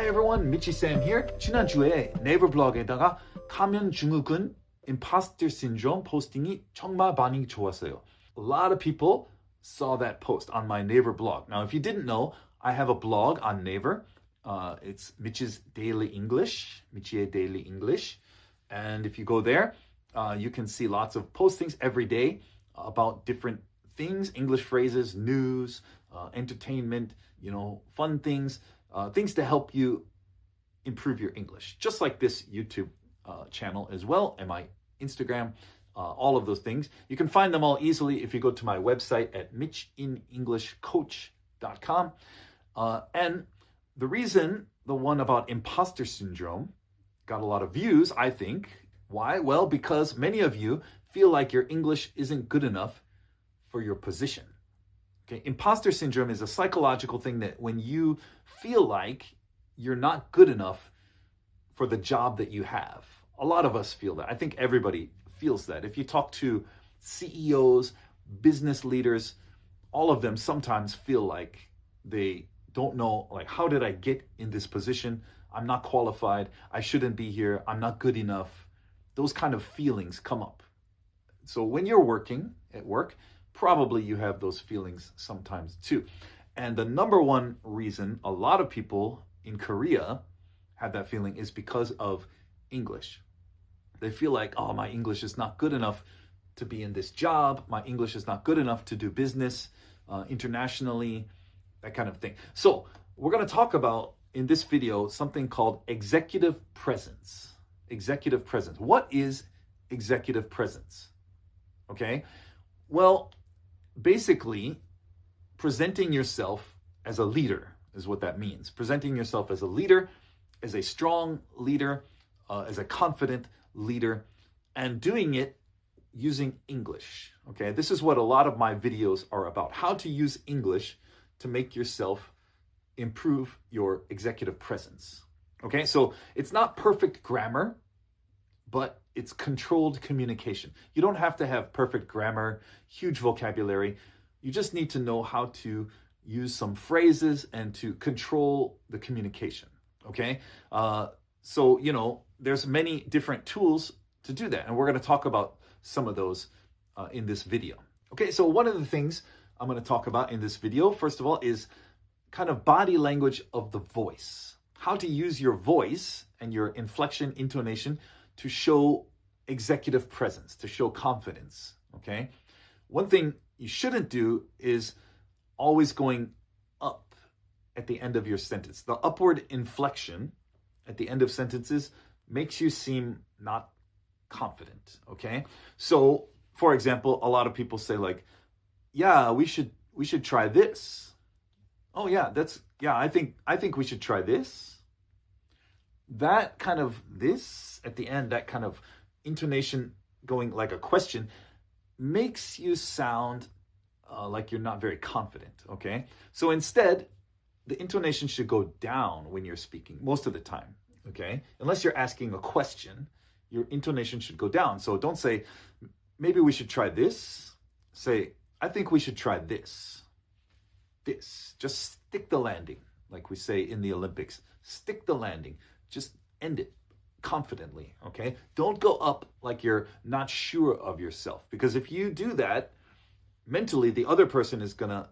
Hi everyone, 미치쌤 here. 지난주에 네이버 블로그에다가 가면 증후군, imposter syndrome 포스팅이 정말 반응이 좋았어요. A lot of people saw that post on my Naver blog. Now, if you didn't know, I have a blog on Naver. It's Mitch's Daily English, Mitch의 Daily English. And if you go there, you can see lots of postings every day about different things, English phrases, news, entertainment, fun things, things to help you improve your English. Just like this YouTube channel as well, and my Instagram, all of those things. You can find them all easily if you go to my website at michinerenglishcoach.com. And the reason the one about imposter syndrome got a lot of views, I think. Why? Well, because many of you feel like your English isn't good enough for your position. Okay, imposter syndrome is a psychological thing that when you feel like you're not good enough for the job that you have. A lot of us feel that. I think everybody feels that. If you talk to CEOs, business leaders, all of them sometimes feel like they don't know, like, how did I get in this position? I'm not qualified. I shouldn't be here. I'm not good enough. Those kind of feelings come up. So when you're working at work, probably you have those feelings sometimes too. And the number one reason a lot of people in Korea have that feeling is because of English. They feel like, oh, my English is not good enough to be in this job. My English is not good enough to do business internationally, that kind of thing. So we're going to talk about in this video something called executive presence. Executive presence. What is executive presence? Okay. Well, basically, presenting yourself as a leader is what that means. Presenting yourself as a leader, as a strong leader, as a confident leader, and doing it using English. Okay, this is what a lot of my videos are about. How to use English to make yourself improve your executive presence. Okay, so it's not perfect grammar, but it's controlled communication. You don't have to have perfect grammar, huge vocabulary. You just need to know how to use some phrases and to control the communication. Okay, so there's many different tools to do that, and we're going to talk about some of those in this video. Okay, so one of the things I'm going to talk about in this video, first of all, is kind of body language of the voice. How to use your voice and your inflection, intonation to show executive presence, to show confidence, okay? One thing you shouldn't do is always going up at the end of your sentence. The upward inflection at the end of sentences makes you seem not confident, okay? So, for example, a lot of people say like, yeah, we should try this. Oh yeah, I think we should try this. That kind of this at the end, that kind of intonation going like a question makes you sound like you're not very confident, okay? So instead, the intonation should go down when you're speaking most of the time, okay? Unless you're asking a question, your intonation should go down. So don't say, maybe we should try this. Say, I think we should try this. This. Just stick the landing, like we say in the Olympics. Stick the landing. Just end it confidently, okay? Don't go up like you're not sure of yourself. Because if you do that, mentally, the other person is gonna,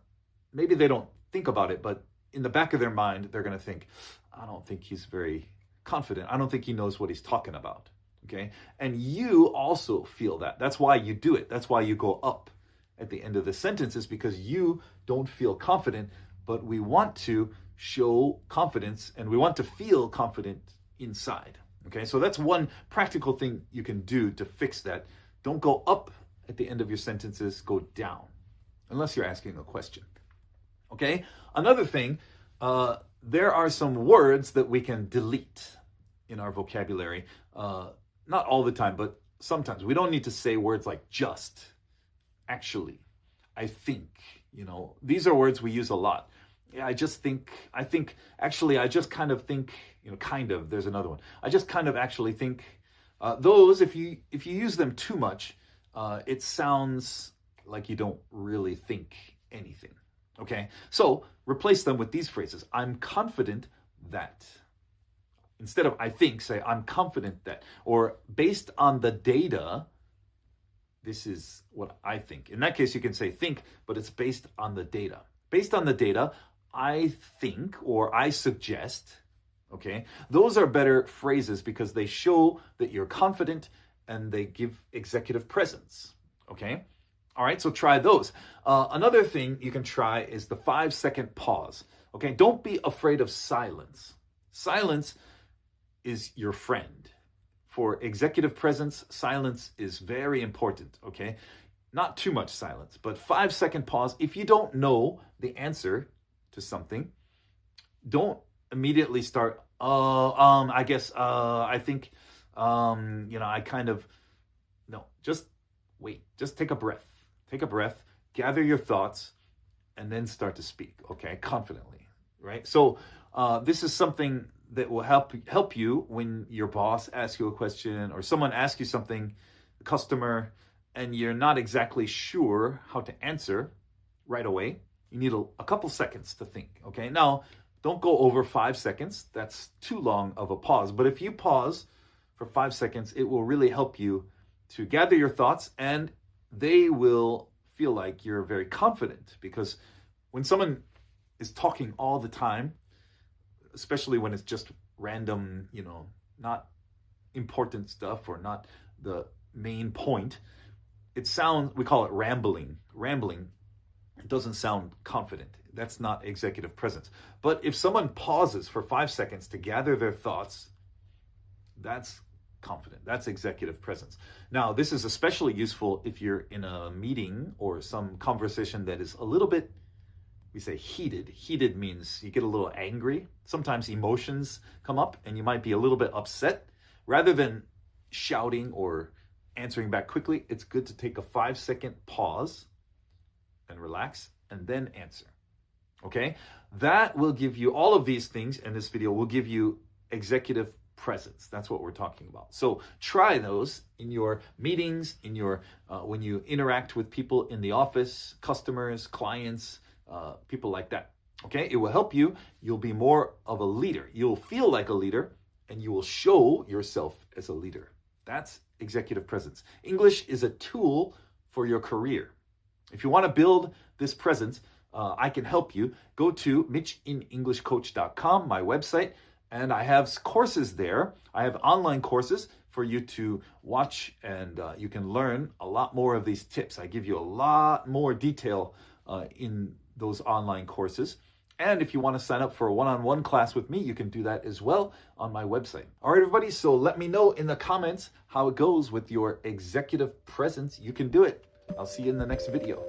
maybe they don't think about it, but in the back of their mind, they're gonna think, I don't think he's very confident. I don't think he knows what he's talking about, okay? And you also feel that. That's why you do it. That's why you go up at the end of the sentence, is because you don't feel confident, but we want to show confidence and we want to feel confident inside. Okay, so that's one practical thing you can do to fix that. Don't go up at the end of your sentences, go down, unless you're asking a question. Okay, another thing, there are some words that we can delete in our vocabulary. Not all the time, but sometimes. We don't need to say words like just, actually, I think, these are words we use a lot. Yeah, I think, actually, I just kind of think, kind of, there's another one. I just kind of actually think, those, if you use them too much, it sounds like you don't really think anything, okay? So replace them with these phrases. I'm confident that, Instead of I think, say I'm confident that. Or based on the data, this is what I think. In that case, you can say think, but it's based on the data. Based on the data, I think or I suggest, okay? Those are better phrases because they show that you're confident and they give executive presence, okay? All right, so try those. Another thing you can try is the 5-second pause, okay? Don't be afraid of silence. Silence is your friend. For executive presence, silence is very important, okay? Not too much silence, but 5-second pause. If you don't know the answer to something, don't immediately start, I guess, I think, I kind of, no, just wait. Just take a breath. Take a breath, gather your thoughts, and then start to speak, okay, confidently, right? So this is something that will help you when your boss asks you a question or someone asks you something, a customer, and you're not exactly sure how to answer right away. You need a couple seconds to think, okay? Now, don't go over 5 seconds. That's too long of a pause. But if you pause for 5 seconds, it will really help you to gather your thoughts, and they will feel like you're very confident, because when someone is talking all the time, especially when it's just random, not important stuff or not the main point, we call it rambling. Rambling doesn't sound confident. That's not executive presence. But if someone pauses for 5 seconds to gather their thoughts, that's confident. That's executive presence. Now, this is especially useful if you're in a meeting or some conversation that is a little bit, we say heated. Heated means you get a little angry. Sometimes emotions come up and you might be a little bit upset. Rather than shouting or answering back quickly, it's good to take a 5-second pause and relax and then answer. Okay? That will give you, all of these things in this video will give you executive presence. That's what we're talking about. So try those in your meetings, in your when you interact with people in the office, customers, clients, people like that. Okay, it will help you. You'll be more of a leader. You'll feel like a leader, and you will show yourself as a leader. That's executive presence. English is a tool for your career. If you want to build this presence, I can help you. Go to michinenercoach.com, my website. And I have courses there. I have online courses for you to watch, and you can learn a lot more of these tips. I give you a lot more detail in those online courses. And if you want to sign up for a one-on-one class with me, you can do that as well on my website. All right, everybody. So let me know in the comments how it goes with your executive presence. You can do it. I'll see you in the next video.